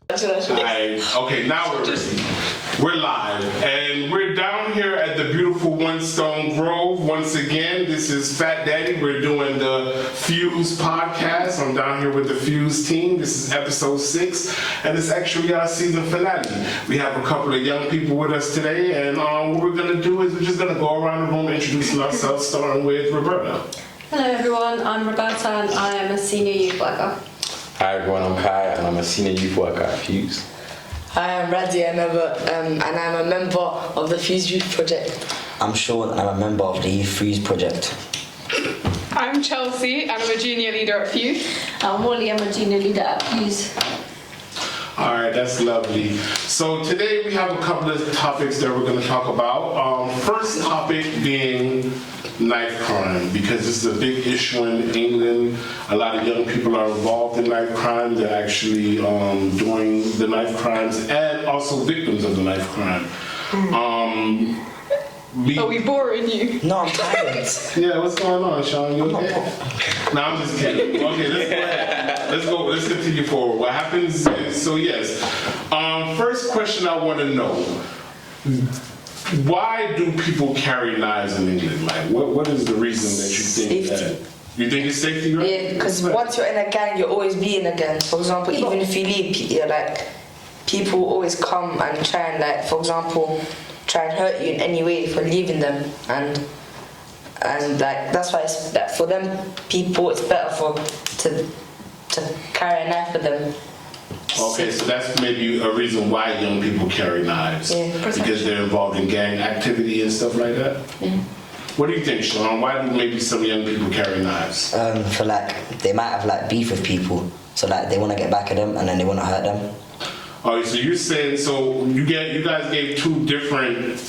Okay, now we're ready. We're live, and we're down here at the beautiful One Stone Grove. Once again, this is Fat Daddy. We're doing the Fuse podcast. I'm down here with the Fuse team. This is episode 6, and it's actually our season finale. We have a couple of young people with us today, and what we're going to do is we're just going to go around the room introducing ourselves, starting with Roberta. Hello everyone, I'm Roberta and I am a senior youth worker. Hi everyone, I'm Kai and I'm a senior youth worker at Fuse. Hi, I'm Radhi and I'm a member of the Fuse Youth Project. I'm Sean and I'm a member of the Youth Fuse Project. I'm Chelsea and I'm a junior leader at Fuse. I'm Molly, I'm a junior leader at Fuse. Alright, that's lovely. So today we have a couple of topics that we're going to talk about. First topic being knife crime, because this is a big issue in England. A lot of young people are involved in knife crimes and actually doing the knife crimes and also victims of the knife crime. Are we boring you? No, I'm tired. Yeah, what's going on, Sean? You okay? No, I'm just kidding. Okay, let's go ahead. Let's continue forward. What happens is, so yes, first question I want to know, why do people carry knives in England? Like, what is the reason that you think Safety. that? You think it's safety, right? Yeah, because once you're in a gang, you'll always be in a gang. For example, even if you leave, people always come and try and, for example, try and hurt you in any way for leaving them, and that's why it's for them people it's better to carry a knife with them. Okay, so that's maybe a reason why young people carry knives. Yeah, because they're involved in gang activity and stuff like that? Yeah. What do you think, Sean? Why do maybe some young people carry knives? For they might have beef with people, so they want to get back at them and then they want to hurt them. Oh, so you're saying, so you guys gave two different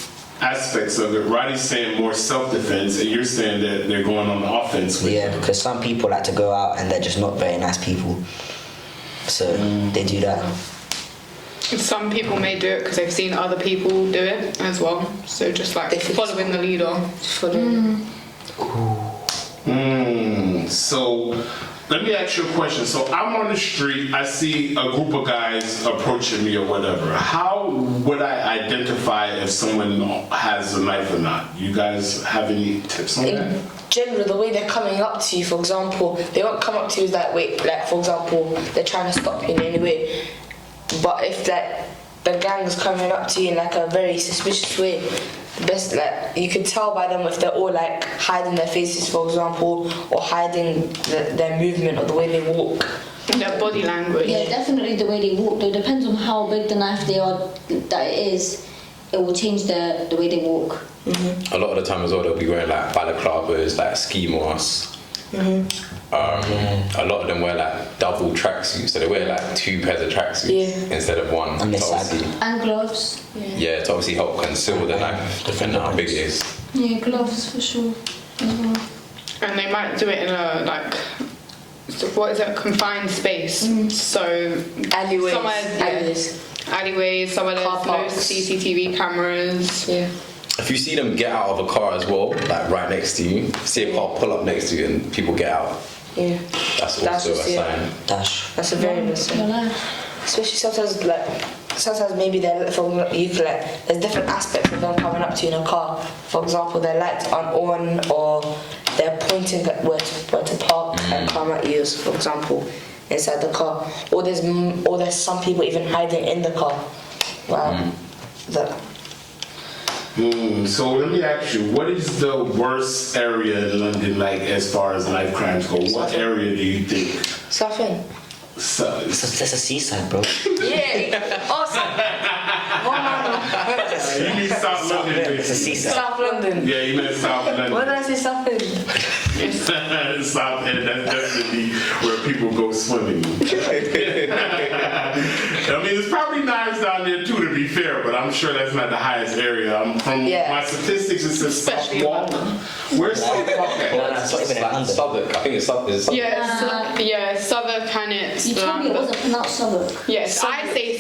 aspects of it. Roddy's saying more self-defense, and you're saying that they're going on the offense with Yeah, because some people like to go out and they're just not very nice people. So they do that. Some people may do it because they've seen other people do it as well. So just following the leader. So let me ask you a question. So I'm on the street, I see a group of guys approaching me or whatever. How would I identify if someone has a knife or not? You guys have any tips on that? In general, the way they're coming up to you, for example, they won't come up to you for example, they're trying to stop you in any way. But if the gang's coming up to you in a very suspicious way, the best you could tell by them if they're all hiding their faces, for example, or hiding their movement or the way they walk. Their body language. Yeah, definitely the way they walk. Though it depends on how big the knife that it is. It will change the way they walk. Mm-hmm. A lot of the time as well they'll be wearing balaclavas, ski masks. Mm-hmm. A lot of them wear double tracksuits, so they wear 2 pairs of tracksuits instead of one. And And gloves. Yeah, to obviously help conceal the knife, depending on how big it is. Yeah, gloves for sure as well. And they might do it in a confined space. So alleyways, somewhere there's no CCTV cameras. Yeah. If you see them get out of a car as well, right next to you, see a car pull up next to you and people get out. Yeah. That's also a sign. That's a very good sign. Especially sometimes maybe there's different aspects of them coming up to you in a car. For example, their lights aren't on, or they're pointing at where to park and come at you, for example, inside the car. Or there's some people even hiding in the car. Wow. So let me ask you, what is the worst area in London as far as knife crimes go? What area do you think? South End. That's a seaside, bro. Yeah. Awesome. You mean South London, It's a basically. seaside. South London. Yeah, you meant South London. What did I say, South End? South End, that's definitely where people go swimming. I mean, there's probably knives down there too, to be fair, but I'm sure that's not the highest area. From my statistics, it says Southwark. Where's Southwark at? No, it's not even in London. Southwark, I think it's Southwark. Yeah, Southwark and it's... You told me it wasn't pronounced Southwark. Yes, I say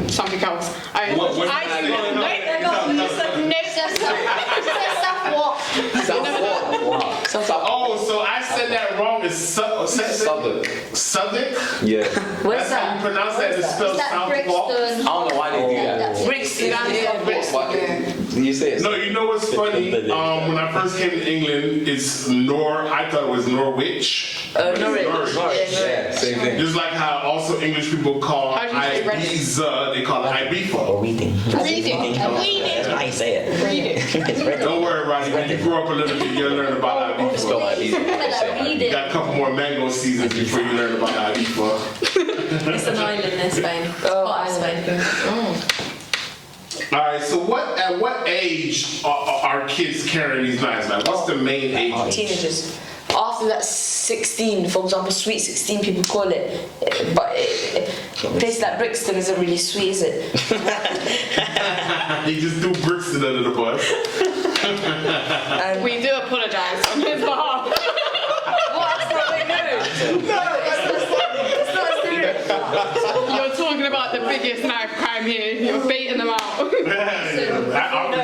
something else. What? Oh, so I said that wrong. It's Southwark. Southwark? Yeah. Where's That's how that? you pronounce that. It's spelled Is that Southwark. Brixton? I don't know why they do that. Brixton. You say it's No, you know what's funny? When I first came to England, it's I thought it was Norwich. Norwich. Yeah, same thing. Just like how also English people call How do you say Ibiza, they call it Ibiza. Or reading. That's how you say it. It's ready. Don't worry, Rodney. When you grow up a little bit, you'll learn about It's Ibiza. spelled like these. You got a couple more mango seasons before you learn about Ibiza. It's an island in Spain. Part of Spain. All right. So at what age are kids carrying these knives? Like, what's the main age? Teenagers. After that 16, for example, sweet 16 people call it, but a place like Brixton isn't really sweet, is it? You just threw Brixton under the bus. We do apologise on his behalf. What? That's not what You're talking about the biggest knife crime here. You're baiting them out. I don't know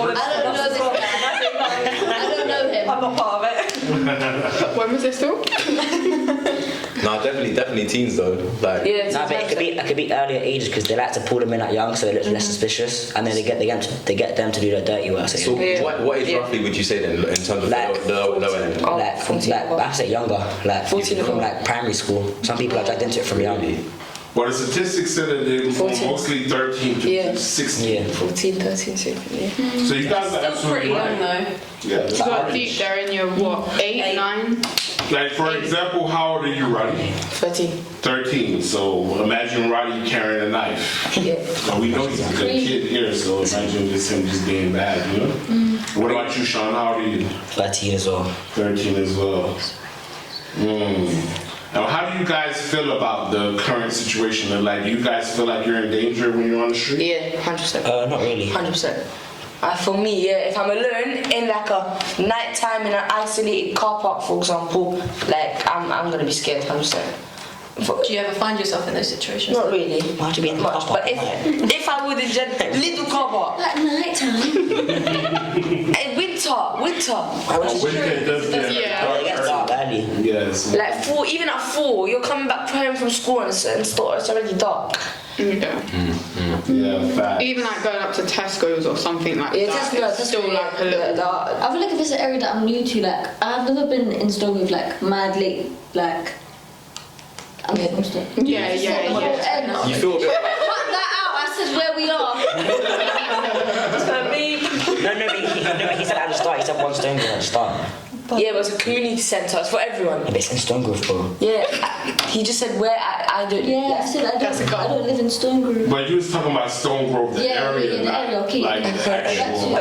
this guy. I don't know him. I'm not part of it. When was this still? No, definitely teens though. Like, Yeah, No, but it could be earlier ages because they like to pull them in at young, so it looks less suspicious, and then they get them to do their dirty work. So, so what age roughly would you say then in terms of Like- the low end? like from 14 like I say younger, like 14 from like primary school. Some people are dragged into it from young. Well, the statistics said that they're 14. mostly 13 to Yeah. 16. Yeah. 14, 13, 16, yeah. So you guys are Still absolutely pretty young right. though. Yeah, that's You got right. deep there in your what? 8, 9? Like, for example, how old are you, Roddy? 13. 13. So imagine Roddy carrying a knife. Yeah. Now, we know he's a good kid here, so imagine just him just being bad, you know? What about you, Sean? How old are you? 13 as well. 13 as well. Now, how do you guys feel about the current situation? And, like, do you guys feel like you're in danger when you're on the street? Yeah, 100%. Not really. 100%. For me, yeah, if I'm alone in like a night time in an isolated car park, for example, like I'm gonna be scared 100%. Do you ever find yourself in those situations? Not really. Why'd you be in the much, car park but at night? if I would have little car park, At night time. and winter, Winter does get Yeah. Oh, it gets dark early. Yes. like 4, even at 4, you're coming back home from school and it's already dark. Yeah. Yeah, fact. Even like going up to Tesco's or something like Yeah, that. Tesco, It's still like a little. I feel like if it's an area that I'm new to, like I've never been in Stone with like mad late, like. I'm still. Yeah. You feel a bit Cut that out. I said where we are. No, he said at the start. He said one stone grove at the start. Yeah, but it's a community centre. It's for everyone. But it's in Stone Grove, bro. Yeah, he just said where I don't. Yeah, I said I don't live in Stone Grove. But you was talking about Stone Grove, the Yeah, area, the not area, okay. like the That's actual.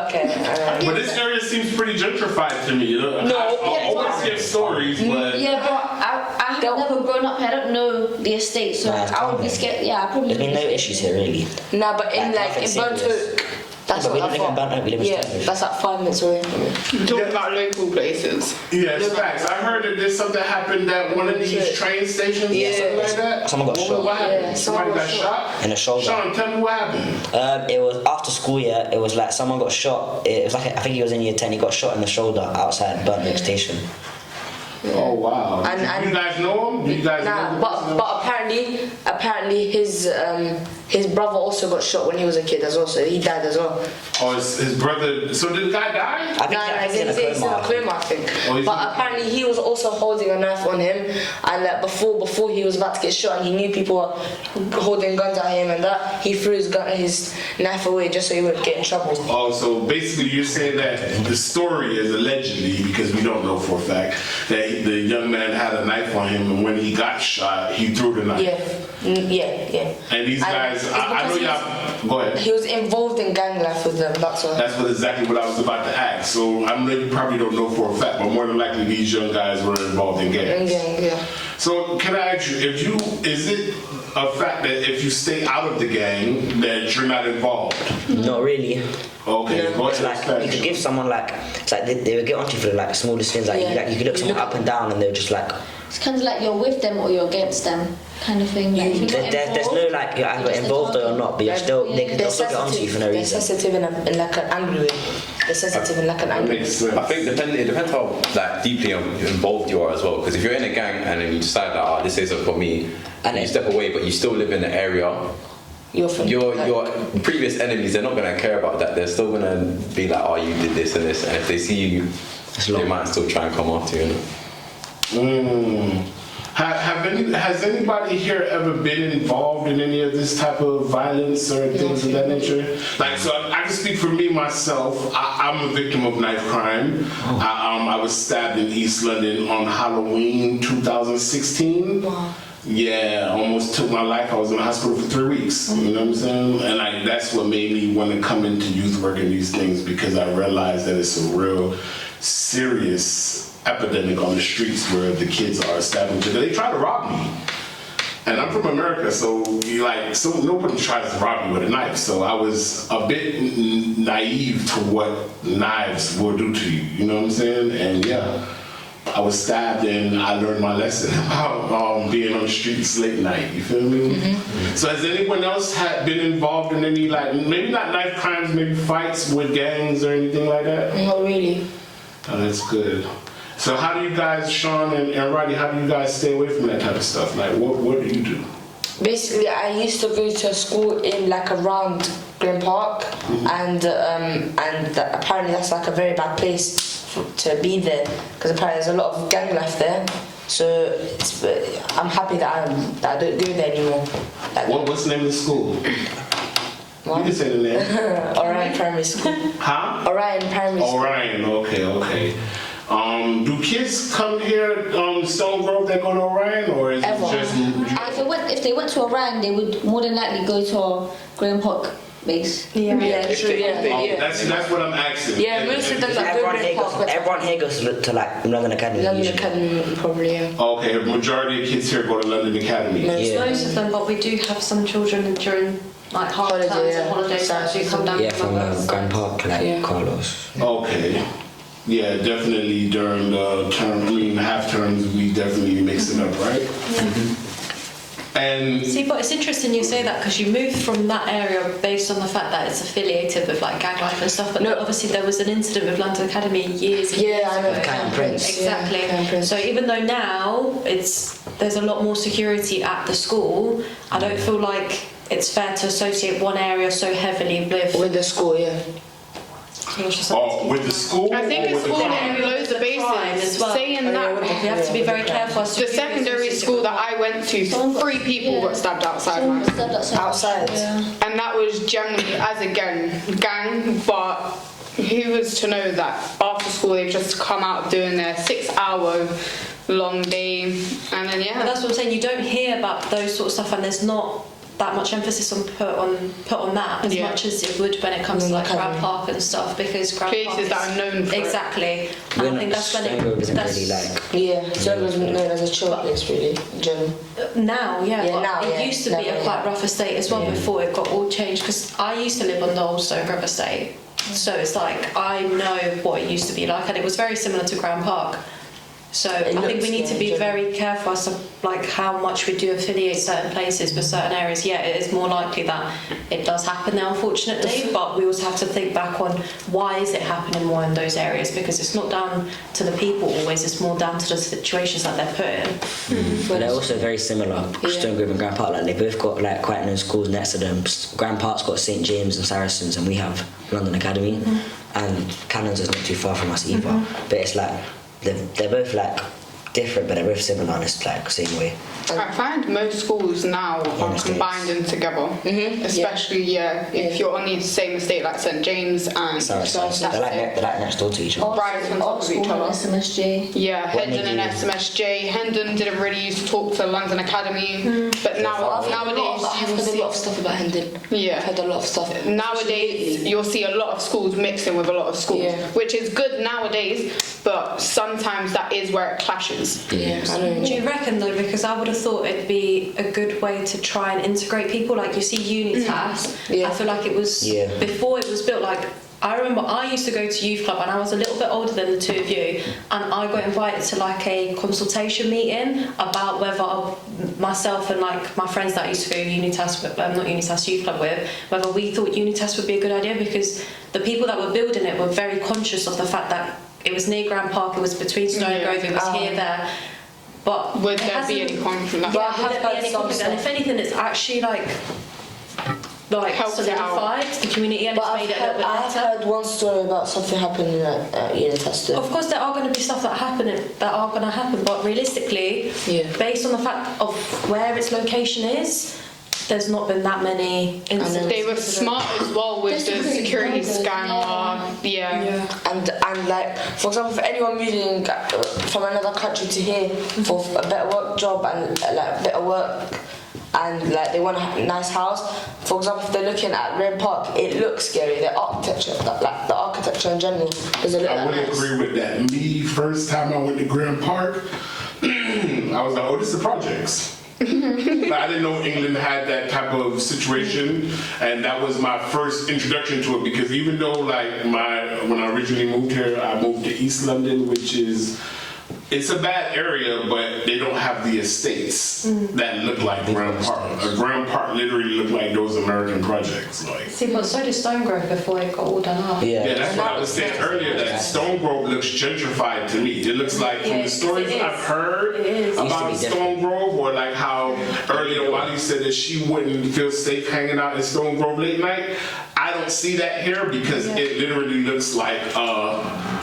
Okay. But this area seems pretty gentrified to me. You know? No, I always hear stories, but Yeah, but I have never grown up here. I don't know the estate, so Nah, it's I would be fine. scared. Yeah, I probably. There's been no issues here really. Nah, but in Like, in nothing Burnt serious. Oak, that's But we not don't that live in far. Barnet, we live in Yeah, Stone. that's like 5 minutes away from me. Talking about local places. yeah, it's facts. I heard that there's something happened at one of these train stations or something like that. Someone got shot. What happened? Yeah, Somebody got shot? In the shoulder. Sean, tell me what happened. It was after school, yeah. It was like someone got shot. It was like I think he was in year 10. He got shot in the shoulder outside Barnet Station. Oh wow! And- you guys know him? You guys Nah, know but apparently his brother also got shot when he was a kid as well, so he died as well. Oh, his brother. So did the guy die? I think He's in a coma, I think. Oh, he's But in- apparently he was also holding a knife on him, and like before he was about to get shot, and he knew people were holding guns at him, and that he threw his knife away just so he wouldn't get in trouble. Oh, so basically you're saying that the story is allegedly, because we don't know for a fact, that the young man had a knife on him, and when he got shot, he threw the knife. Yeah. And these guys, it's I know because y'all. Go ahead. He was involved in gang life with them. That's why. That's exactly what I was about to ask. So I know you probably don't know for a fact, but more than likely these young guys were involved in gangs. Yeah. So can I ask you, is it a fact that if you stay out of the gang that you're not involved? Not really. Okay, go It's ahead. like you could give someone like it's like they would get onto you for like smallest things. Like, Yeah. you could look someone up and down and they were just like It's kind of like you're with them or you're against them, kind of thing. Like, if you're not there's no involved, like you're either involved or you're not, but you're still they'll still get onto you for no They're reason. sensitive in like an angry way. They're sensitive in like an angry way. Makes sense. I think it depends how like deeply involved you are as well. Because if you're in a gang and then you decide that this isn't for me, and you step away, but you still live in the area, your previous enemies, they're not gonna care about that. They're still gonna be like, oh, you did this and this, and if they see you, they might still try and come after you. Has anybody here ever been involved in any of this type of violence or things of that nature? Like, so I can speak for me myself. I'm a victim of knife crime. I was stabbed in East London on Halloween 2016. Wow. Yeah, almost took my life. I was in the hospital for 3 weeks. You know what I'm saying? And like that's what made me want to come into youth work and these things, because I realized that it's a real serious epidemic on the streets where the kids are stabbing each other. They try to rob me. And I'm from America, so nobody tries to rob me with a knife. So I was a bit naive to what knives will do to you. You know what I'm saying? And yeah, I was stabbed and I learned my lesson about being on the streets late night. You feel me? Mm-hmm. So has anyone else been involved in any, like, maybe not knife crimes, maybe fights with gangs or anything like that? Not really. Oh, that's good. So how do you guys, Sean and Roddy, how do you guys stay away from that type of stuff? Like, what do you do? Basically, I used to go to a school in like around Green Park, and apparently that's like a very bad place to be there, because apparently there's a lot of gang life there. So I'm happy that I don't go there anymore. Like, What's the name of the school? What? You can say the name. Orion Primary School. Huh? Orion Primary School. Orion, okay. Do kids come here, Stone Grove, that go to Orion, or is Ever. it just... If they went to Orion, they would more than likely go to our Graham Park base. Yeah, true. That's what I'm asking. Yeah, most of them that go to Green Park. Everyone here goes to like London Academy. London usually. Academy, probably. Yeah. Okay, a majority of kids here go to London Academy. Yeah. Most of them, but we do have some children during like half terms and holidays that do come down. Yeah, from Grand Park, like Carlos. Okay. Yeah, definitely during the term, half terms, we definitely mix it up, right? Mm-hmm. And See, but it's interesting you say that, because you moved from that area based on the fact that it's affiliated with like gang life and stuff. But obviously there was an incident with London Academy years and years I know. ago. Crown Prince. Exactly. Yeah, Crown Prince. So even though now there's a lot more security at the school, I don't feel like it's fair to associate one area so heavily With the school, yeah. with the school. I think or it's with the all crime? in loads of bases. as well. Saying that, We have to be very careful. as to the who we secondary associate school with. that I went to, 3 people got stabbed outside. Someone Man. got stabbed outside. Outside. And that was generally as a gang, but who was to know that after school they've just come out doing their 6-hour long day, and then But that's what I'm saying. You don't hear about those sort of stuff, and there's not that much emphasis put on that as much as it would when it comes to like Grand Park and stuff, because Grand Park places is, that are known for it. exactly. And I think that's when Stone Grove isn't that's really like. Yeah, so it was known as a chill place, really, in general. now, Yeah, but now, it yeah. used to be Now, a quite rough estate as well before it got all changed. Because I used to live on the old Stone Grove estate, so it's like I know what it used to be like, and it was very similar to Grand Park. So I think we need to be very careful as to like how much we do affiliate certain places with certain areas. Yeah, it is more likely that it does happen now, unfortunately, but we also have to think back on why is it happening more in those areas, because it's not down to the people always, it's more down to the situations that they're put in. But they're also very similar. Stone Grove and Grand Park, like they both got like quite known schools next to them. Grand Park's got St James and Saracens, and we have London Academy, and Cannons is not too far from us either. But it's like they're both like different, but they're both similar in this like same way. I find most schools now are combining together, especially if you're on the same estate like St James and Saracens. They're like next door to each other. right on top of each other. SMSG. Yeah, Hendon and SMSJ. Hendon didn't really used to talk to London Academy, but nowadays I've heard a lot of stuff about Hendon. Yeah. I've heard a lot of stuff. Nowadays, you'll see a lot of schools mixing with a lot of schools, Yeah. which is good nowadays, but sometimes that is where it clashes. Yeah, I know. Do you reckon though, because I would have thought it'd be a good way to try and integrate people, like you see Unitas, Yeah. I feel like it was, before it was built, like I remember I used to go to youth club and I was a little bit older than the two of you, and I got invited to like a consultation meeting about whether myself and like my friends that I used to go Unitas with, not Unitas Youth Club with, whether we thought Unitas would be a good idea, because the people that were building it were very conscious of the fact that it was near Grand Park, it was between Stone Grove, it was here, there. But Would there be any conflict? yeah, would there be any conflict? And if anything, it's actually like Helped it out. solidified the community and But it's made it a little bit I've better. heard one story about something happening at Unitas. Of course, there are going to be stuff that are going to happen, but realistically, based on the fact of where its location is, there's not been that many incidents. They were smart as well with the security scanner. Yeah. And like, for example, for anyone moving from another country to here for a better work job and like better work, and like they want a nice house. For example, if they're looking at Red Park, it looks scary. The architecture, like the architecture in general, doesn't look I that would nice. agree with that. Me, first time I went to Grand Park, I was like, oh, this is the projects. But I didn't know England had that type of situation, and that was my first introduction to it, because even though like when I originally moved here, I moved to East London, which is, it's a bad area, but they don't have the estates that look like Grand Park. Grand Park literally looked like those American projects. Like, See, but so did Stone Grove before it got all done up. yeah, that's what I was saying earlier, that Stone Grove looks gentrified to me. It looks like, from the stories it is. I've heard It is. about Used to be Stone Grove, or like how earlier Wally said that she wouldn't feel safe hanging out in Stone Grove late night. I don't see that here, because it literally looks like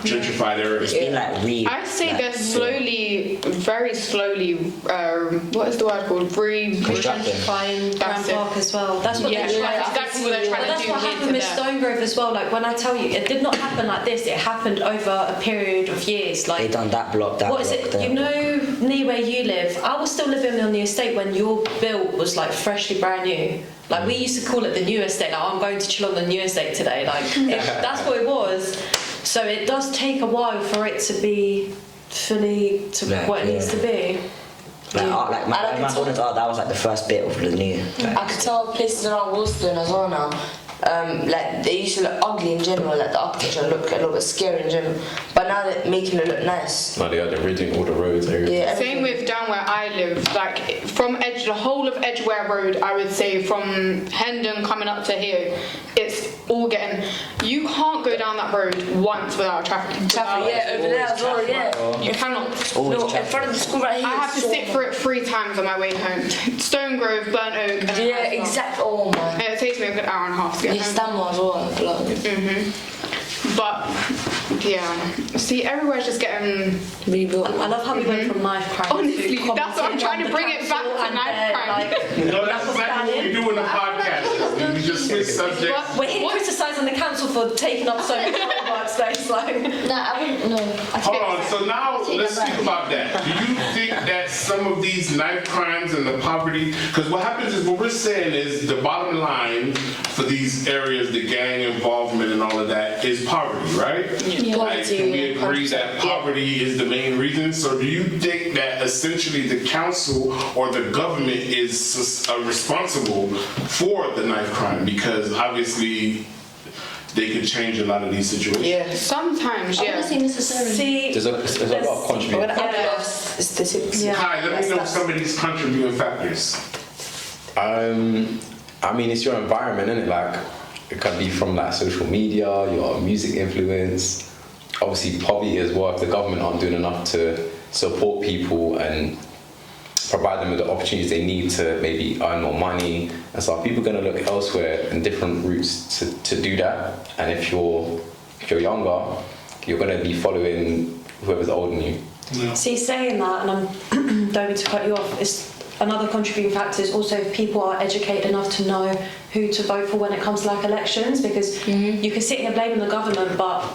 gentrified area. It's been like I say they're slowly, very slowly, what is the word called? Gentrifying Grand That's it. Park as well. That's what Yeah, they're trying that's to do. exactly what they're trying But to that's do what here happened to with there. Stone Grove as well. Like when I tell you, it did not happen like this. It happened over a period of years. Like they done that block, what is it? You know, near where you live, I was still living on the estate when your build was like freshly brand new. Like we used to call it the new estate. Like I'm going to chill on the new estate today. Like that's what it was. So it does take a while for it to be fully to what it needs to be. Like my bonus art, that was like the first bit of the new. I could tell places around Woolston as well now. Like they used to look ugly in general, like the architecture looked a little bit scary in general. But now they're making it look nice. No, they are ridding all the roads. Yeah, Same with down where I live, like from the whole of Edgware Road, I would say from Hendon coming up to here, it's all getting, you can't go down that road once without traffic. yeah, over there as well, yeah. You cannot. No, in front of the school right here. I have to sit for it 3 times on my way home. Stone Grove, Burnt Oak. and Yeah, Ascot. exactly. Oh man. And it takes me a good hour and a half to get You home. stand more as well. But yeah, see, everywhere's just getting. Rebuilt. I love how we went from knife crime. Honestly, to that's what I'm trying to bring it back to knife crime. No, that's exactly what we do in the podcast. We just switch subjects. We're here criticising the council for taking up so much workspace. Like, Nah, I wouldn't know. Hold on, so now let's speak about that. Do you think that some of these knife crimes and the poverty, because what happens is, what we're saying is the bottom line for these areas, the gang involvement and all of that, is poverty, right? Yeah. Like, can we agree that poverty is the main reason? So do you think that essentially the council or the government is responsible for the knife crime? Because obviously they could change a lot of these situations. Yeah. Sometimes, I yeah. wouldn't say necessarily. see, There's a lot of But contributing. it's the six. Yeah. Hi, let me know some of these contributing factors. I mean, it's your environment, isn't it? Like, it can be from like social media, your music influence, obviously poverty as well. If the government aren't doing enough to support people and provide them with the opportunities they need to maybe earn more money and stuff, people are going to look elsewhere and different routes to do that. And if you're younger, you're going to be following whoever's older than you. see, saying that, and I'm don't mean to cut you off. It's another contributing factor is also if people are educated enough to know who to vote for when it comes to like elections, because you can sit here blaming the government, but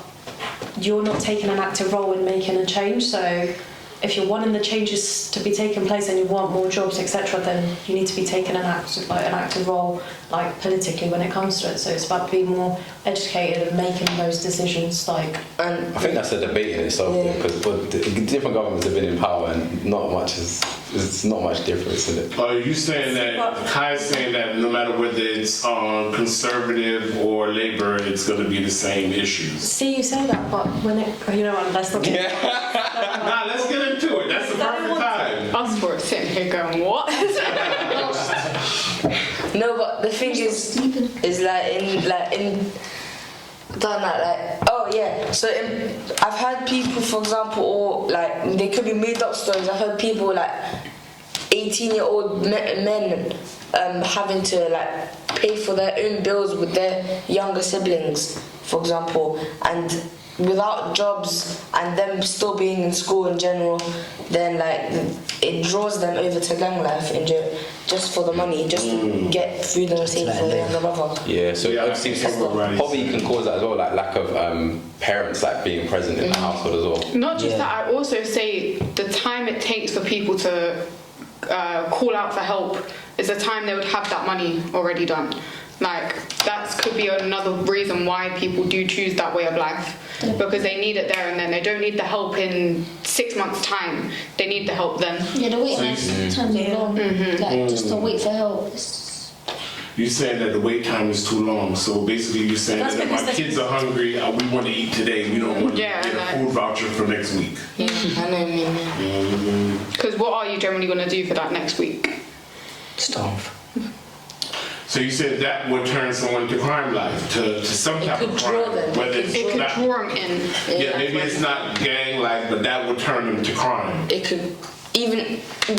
you're not taking an active role in making a change. So if you're wanting the changes to be taking place and you want more jobs, etc., then you need to be taking an active role, like politically, when it comes to it. So it's about being more educated and making those decisions. Like, And I think that's a debate in itself, because different governments have been in power and not much there's not much difference in it. Are you saying that, Kai's saying that no matter whether it's conservative or Labour, it's going to be the same issues? see, you say that, but when it, you know what, let's not get Nah, let's get into it. That's the perfect time. Us for it, same here going, what? No, but the thing is like in done that oh yeah. So I've heard people, for example, or like they could be made up stories. I've heard people like 18-year-old men having to like pay for their own bills with their younger siblings, for example, and without jobs and them still being in school in general, then like it draws them over to gang life in just for the money, just to get food on the table for their younger brother. Yeah, so Yeah, obviously I think poverty can cause that as well, like lack of parents like being present in the household as well. Not just that, I also say the time it takes for people to call out for help is the time they would have that money already done. Like, that could be another reason why people do choose that way of life, because they need it there and then. They don't need the help in 6 months' time. They need the help then. Yeah, the waiting times are long. Like, just to wait for help. You're saying that the wait time is too long, so basically you're saying That's that if because my kids are hungry, we want to eat today, we don't want to Yeah, get a like- food voucher for next week. I know what you mean. Because what are you generally going to do for that next week? Starve. So you said that would turn someone to crime life, to some type could of draw crime. them. Whether It it's could not, draw them in. yeah, maybe it's not gang life, but that would turn them to crime. It could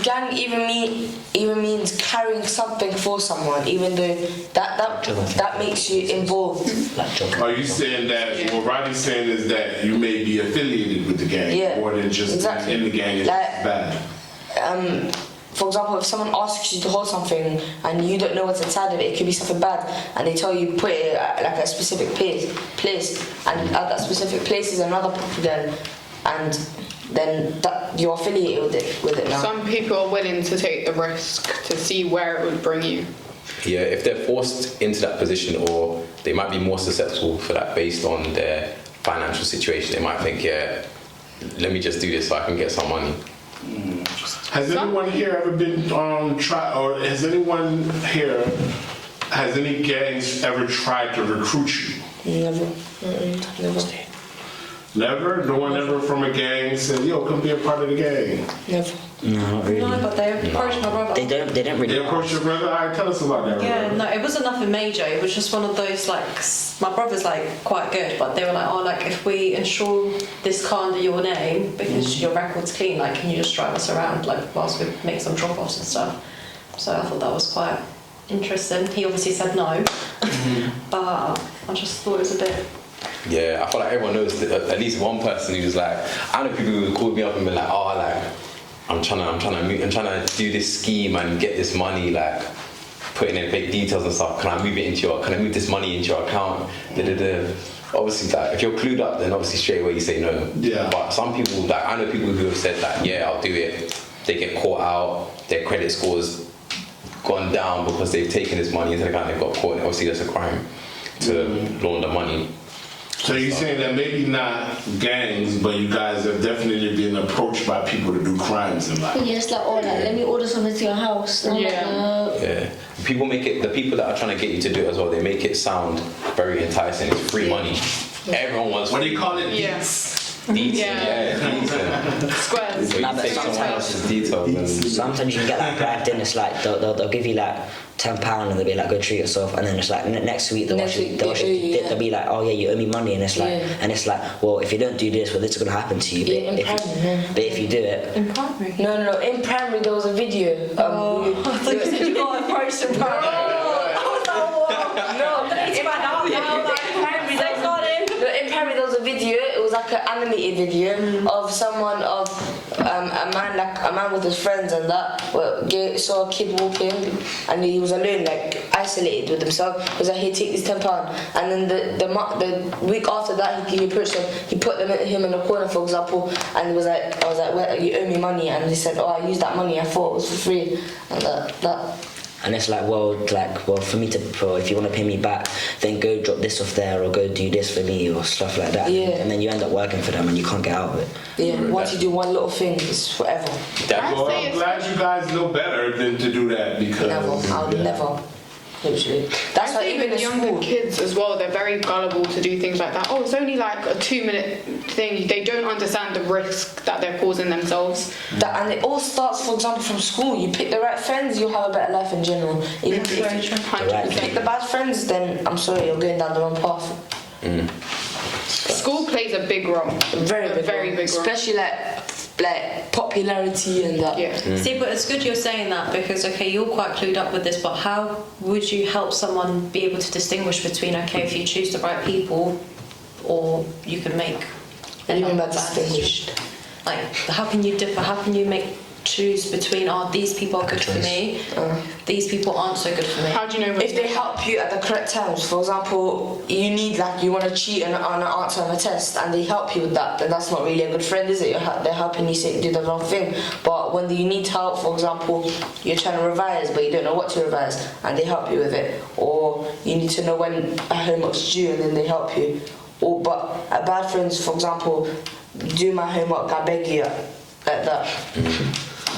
gang even means carrying something for someone, even though that makes you involved. Like job. Are you saying that what Rodney's saying is that you may be affiliated with the gang Yeah, more than just exactly. in the gang is Like- bad? For example, if someone asks you to hold something and you don't know what's inside of it, it could be something bad, and they tell you put it at like a specific place, and at that specific place is another property, and then that you're affiliated with it now. Some people are willing to take the risk to see where it would bring you. Yeah, if they're forced into that position, or they might be more susceptible for that based on their financial situation, they might think, yeah, let me just do this so I can get some money. Has anyone here ever been or has anyone here, has any gangs ever tried to recruit you? Never. Never. Never? No one ever from a gang said, yo, come be a part of the gang? Never. No, not really. No, but they approached my brother. They don't really. They approached your brother? All right, tell us about that. Yeah, brother. no, it wasn't nothing major. It was just one of those, like, my brother's like quite good, but they were like, oh, like, if we insure this car under your name because your record's clean, like, can you just drive us around, like, whilst we make some drop-offs and stuff? So I thought that was quite interesting. He obviously said no, but I just thought it was a bit. Yeah, I feel like everyone knows that at least one person who's like, I know people who called me up and been like, oh, like, I'm trying to do this scheme and get this money, like putting in fake details and stuff. Can I move this money into your account? Da-da-da. Obviously, like, if you're clued up, then obviously straight away you say no. Yeah. But some people, like, I know people who have said that, yeah, I'll do it. They get caught out, their credit scores gone down because they've taken this money into the account, they've got caught. And obviously, that's a crime to launder money. So you're saying that maybe not gangs, but you guys have definitely been approached by people to do crimes in life. Yeah, it's like, oh, like, let me order something to your house. And I'm like, Yeah. no. Yeah, the people that are trying to get you to do it as well, they make it sound very enticing. It's free money. Everyone wants. What do you call it? Yeah. Deets? Yeah. Deets. Squares. So you Nah, but take someone sometimes- else's details and Sometimes you can get like bribed in. It's like they'll give you like £10 and they'll be like, go treat yourself, and then it's like next week Next week, they owe you, yeah. they'll be like, oh yeah, you owe me money, and it's like well, if you don't do this, well, this is gonna happen to you. Yeah, in primary, But if you do it, In primary? No. In primary, there was a video. I thought you said you got approached in primary. In primary, there was a video. It was like an animated video of someone a man with his friends and that. Saw a kid walking and he was alone, like isolated with himself. He was like, "Here, take this £10." And then the week after that, he approached him. He put him in the corner, for example, and I was like, "Well, you owe me money," and he said, "Oh, I used that money. I thought it was for free," and that. and it's like, well, for me if you want to pay me back, then go drop this off there, or go do this for me, or stuff like that. Yeah. And then you end up working for them, and you can't get out of it. Yeah, once you do one little thing, it's forever. Well, I'm glad you guys know better than to do that because. Never. I would never. Literally. That's I why think even with in younger school. kids as well, they're very gullible to do things like that. Oh, it's only like a 2-minute thing. They don't understand the risk that they're causing themselves. And it all starts, for example, from school. You pick the right friends, you'll have a better life in general. If you pick 100%. the bad friends, then I'm sorry, you're going down the wrong path. School plays a big role. Very big role. role. Especially like popularity and that. Yeah. See, but it's good you're saying that because, okay, you're quite clued up with this, but how would you help someone be able to distinguish between, okay, if you choose the right people, or you can make... What do you mean by distinguished? Like, how can you differ? How can you choose between, these people are good for me, these people aren't so good for me? How do you know when If they help you at the correct times, for example, you want to cheat on an answer on a test and they help you with that, then that's not really a good friend, is it? They're helping you do the wrong thing. But when you need help, for example, you're trying to revise but you don't know what to revise and they help you with it, or you need to know when a homework's due and then they help you. But bad friends, for example, do my homework, I beg you, like that.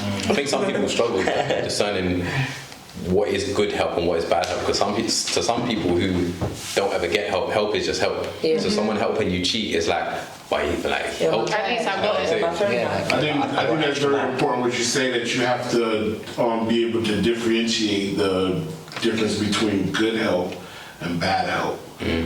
I think some people struggle with discerning what is good help and what is bad help, because to some people who don't ever get help is just help. Yeah. So someone helping you cheat is like, why even like help? At least I've got it. My friend, I think that's very important what you say, that you have to be able to differentiate the difference between good help and bad help.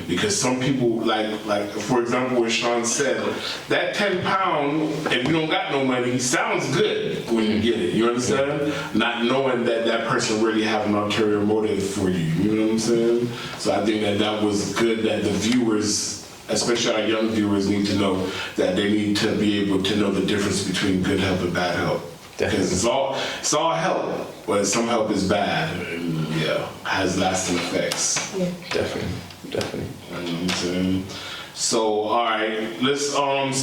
Because some people, like for example, what Sean said, that £10, if you don't got no money, sounds good when you get it. You understand? Not knowing that person really have an ulterior motive for you. You know what I'm saying? So I think that was good that the viewers, especially our young viewers, need to know that they need to be able to know the difference between good help and bad help. Because it's all help, but some help is bad and has lasting effects. Yeah. Definitely. You know what I'm saying? So, all right, let's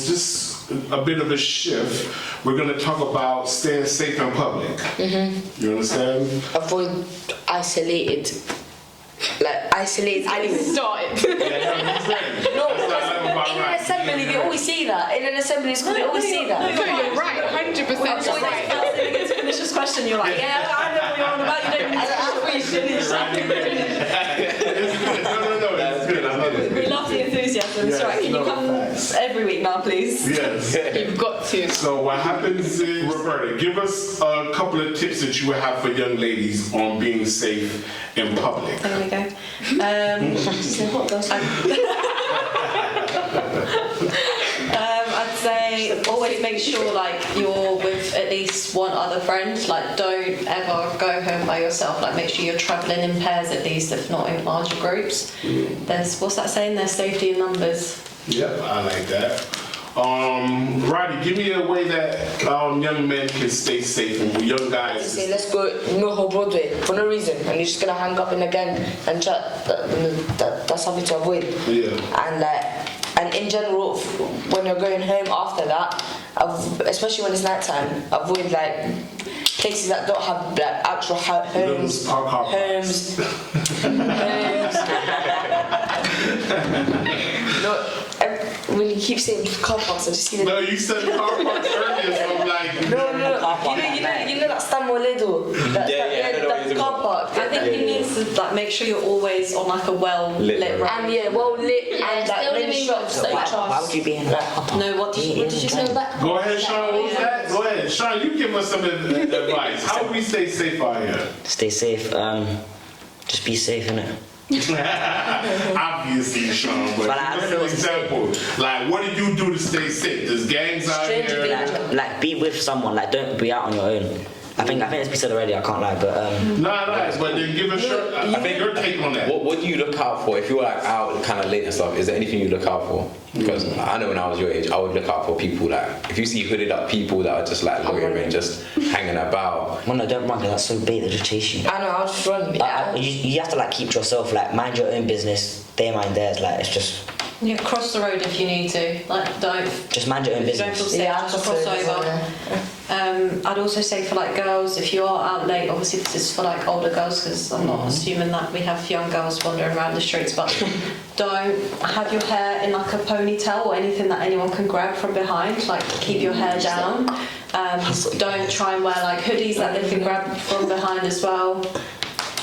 just a bit of a shift. We're gonna talk about staying safe in public. You understand? Avoid isolated animals. Started. No, because in an assembly they always see that. In an assembly school they always see that. No, you're right. 100% Well, you're always right. first thing to finish this question, you're like, yeah, I know what you're on about, you don't need to No, it's good. I love it. We love the enthusiasm, it's Yes, right. Can you no, come facts. every week now, please? Yes. You've got to. So what happens is, Roberta, give us a couple of tips that you would have for young ladies on being safe in public. There we go. I'd say always make sure like you're with at least one other friend. Like don't ever go home by yourself. Like make sure you're travelling in pairs at least, if not in larger groups. There's what's that saying? There's safety in numbers. Yep, I like that. Roddy, give me a way that young men can stay safe and young guys. Say let's go Moho Broadway for no reason and you're just gonna hang up in a gang and chat. That's something to avoid. Yeah. And in general, when you're going home after that, especially when it's night time, avoid like places that don't have like actual homes. No, when you keep saying car parks, I just see them. No, you said car parks earlier, so I'm like. No. You know that Stamoledo? That car park. I think he needs to like make sure you're always on like a well-lit road. And well lit and like many shops that you Why trust. would you be in that car park? No, what did you say? Go ahead, Sean. What was that? Go ahead, Sean. You give us some advice. How do we stay safe out here? Stay safe. Just be safe, innit? Obviously, Sean, but I give don't know us what an to example. Like, what do you do to stay safe? There's gangs out Stranger here. Like be with someone. Like don't be out on your own. I think it's been said already. I can't lie, but But then give us your take on that. What do you look out for if you're like out kind of late and stuff? Is there anything you look out for? Because I know when I was your age, I would look out for people like if you see hooded up people that are just like loitering, just hanging about. no, don't run. 'Cause that's so bait. They just chase you. I know, I'll just run. You have to like keep to yourself. Like mind your own business. They mind theirs. Like it's just Yeah, cross the road if you need to. Like don't. just mind your own If you don't feel business. safe, just cross over. I'd also say for like girls, if you are out late, obviously this is for like older girls because I'm not assuming that we have young girls wandering around the streets, but don't have your hair in like a ponytail or anything that anyone can grab from behind. Like keep your hair down. Don't try and wear like hoodies that they can grab from behind as well.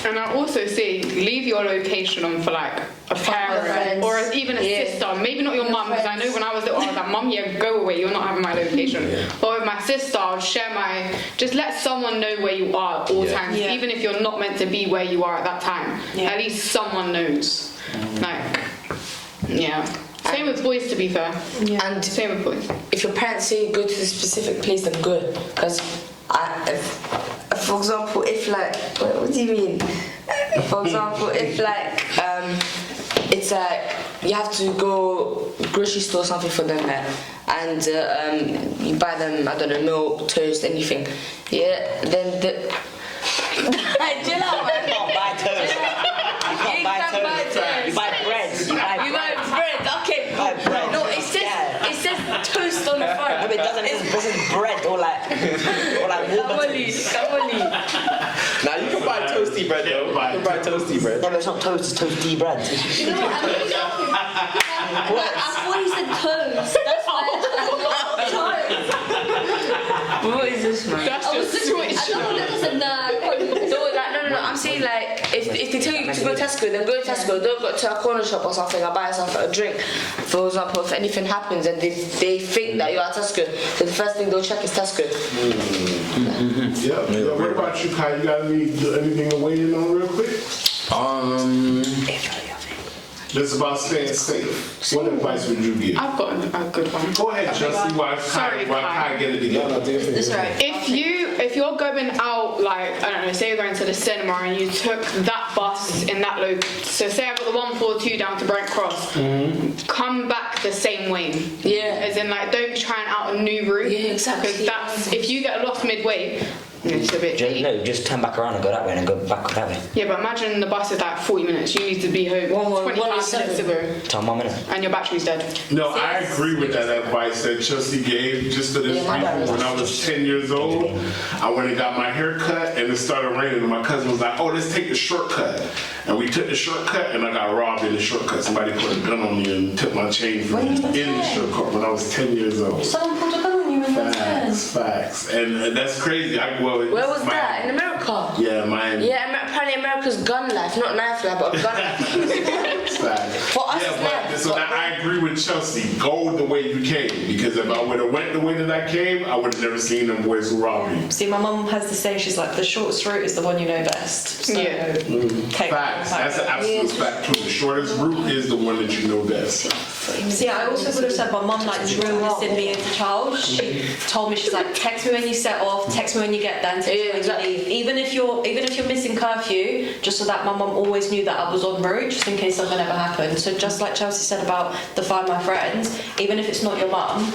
And I also say leave your location on for like a parent friends. or even a sister. Maybe not your mum, because I know when I was little, I was like, Mum, yeah, go away. You're not having my location. But with my sister, I'll share my. Just let someone know where you are at all times, even if you're not meant to be where you are at that time. At least someone knows. Like, yeah. Same with boys, to be fair. And same with boys. if your parents say go to the specific place, then go. Because, for example, if like, what do you mean? For example, if like, it's like you have to go grocery store or something for them, and you buy them, I don't know, milk, toast, anything. Yeah, then the. Chill out, man. You can't buy toast. You can't buy toast. You buy bread. You buy bread. Okay. buy bread. No, it says toast on the front. No, it doesn't. It says bread or like Kamoli. Now you can buy toasty bread though. You can buy toasty bread. No, but it's not toast. It's toasty bread. You know what? I'm really I thought he said toast. That's why I said toast. What is this, man? That's I the was literally, I don't know if I said nah. No. I'm saying like if they tell you to go to Tesco, then go to Tesco. Don't go to a corner shop or something and buy yourself a drink. For example, if anything happens and they think that you're at Tesco, then the first thing they'll check is Tesco. Yeah. What about you, Kai? You got anything to weigh in on real quick? Just about staying safe. What advice would you give? I've got a good one. Go ahead, Chelsea. While Kai get it together. That's right. If you're going out, like, I don't know, say you're going to the cinema and you took that bus in that so say I've got the 142 down to Brent Cross, come back the same way. Yeah. As in, like, don't try and out a new route. Yeah, exactly. Because that's, if you get lost midway, it's a bit Just turn back around and go that way and then go back that way. Yeah, but imagine the bus is like 40 minutes. You need to be home 25 minutes to go. Time 1 minute. And your battery's dead. No, I agree with that advice that Chelsea gave just for this reason. When I was 10 years old, I went and got my hair cut and it started raining and my cousin was like, oh, let's take the shortcut. And we took the shortcut and I got robbed in the shortcut. Somebody put a gun on me and took my chain from me in the shortcut when I was 10 years old. Someone pulled a gun on you when you were 10. Facts. And that's crazy. Where was that? In America? Yeah, Miami. Yeah, apparently America's gun life, not knife life, but gun life. For us, it's life. So now I agree with Chelsea. Go the way you came, because if I would have went the way that I came, I would have never seen them boys who robbed me. See, my mum has the saying, she's like, the shortest route is the one you know best. So, take Facts. That's an absolute fact too. The shortest route is the one that you know best. See, I also would have said my mum like drilled this in me as a child. She told me, she's like, text me when you set off, text me when you get there, and text me when you leave. Even if you're missing curfew, just so that my mum always knew that I was en route, just in case something ever happened. So just like Chelsea said about the Find My Friends, even if it's not your mum,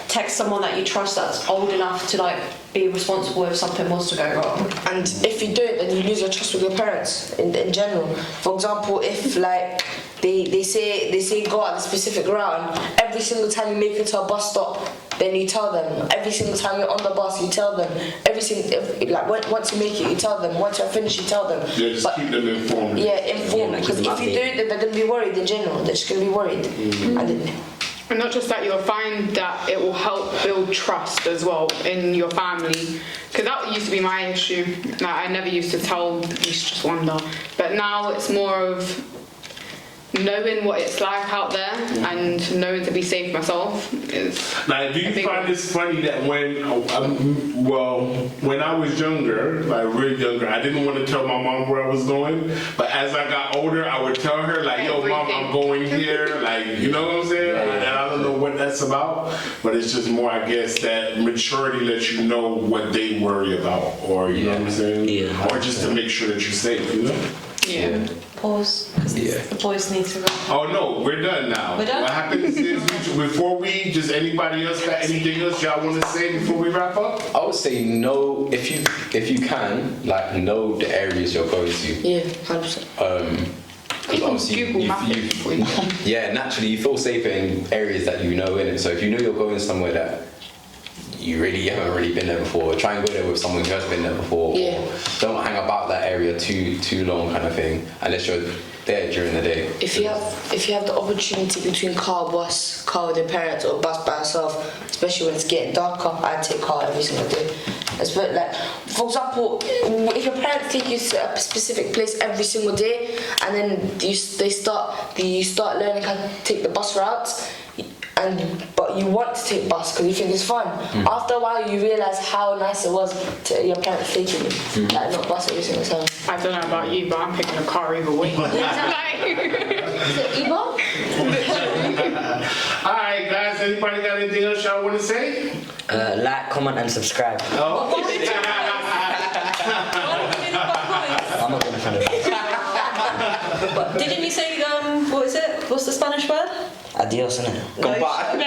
text someone that you trust that's old enough to like be responsible if something was to go wrong. And if you don't, then you lose your trust with your parents in general. For example, if like they say go out the specific route, every single time you make it to a bus stop, then you tell them. Every single time you're on the bus, you tell them. Once you make it, you tell them. Once you're finished, you tell them. Yeah, just keep them informed. Yeah, informed. Because if you don't, then they're going to be worried in general. They're just going to be worried. And not just that, you'll find that it will help build trust as well in your family. Because that used to be my issue. Like, I never used to tell, you should just wonder. But now it's more of knowing what it's like out there and knowing to be safe myself is. Now, do you find this funny that when I was younger, like really younger, I didn't want to tell my mom where I was going, but as I got older, I would tell her like, yo, mom, I'm going here, like, you know what I'm saying? And I don't know what that's about, but it's just more, I guess, that maturity lets you know what they worry about, or you know what I'm saying? Yeah. Or just to make sure that you're safe, you know? Yeah. Pause, because the boys need to go. Oh no, we're done now. We're done? What happens is, before we, just anybody else got anything else y'all want to say before we wrap up? I would say know, if you can, like, know the areas you're going to. Yeah, 100%. Because obviously Google Map it before you go. yeah, naturally you feel safer in areas that you know in it. So if you know you're going somewhere that you haven't really been there before, try and go there with someone who has been there before. Yeah. Or don't hang about that area too long, kind of thing, unless you're there during the day. If you have the opportunity between car with your parents, or bus by yourself, especially when it's getting darker, I'd take car every single day. It's but like, for example, if your parents take you to a specific place every single day, and then you start learning how to take the bus routes, but you want to take bus because you think it's fun. After a while, you realise how nice it was to your parents taking you, like not bus every single time. I don't know about you, but I'm picking a car either way. Is it Eva? Alright guys, anybody got anything else y'all want to say? Like, comment, and subscribe. Oh. I'm not gonna find it. But didn't you say what is it? What's the Spanish word? Adios, innit? Goodbye. No.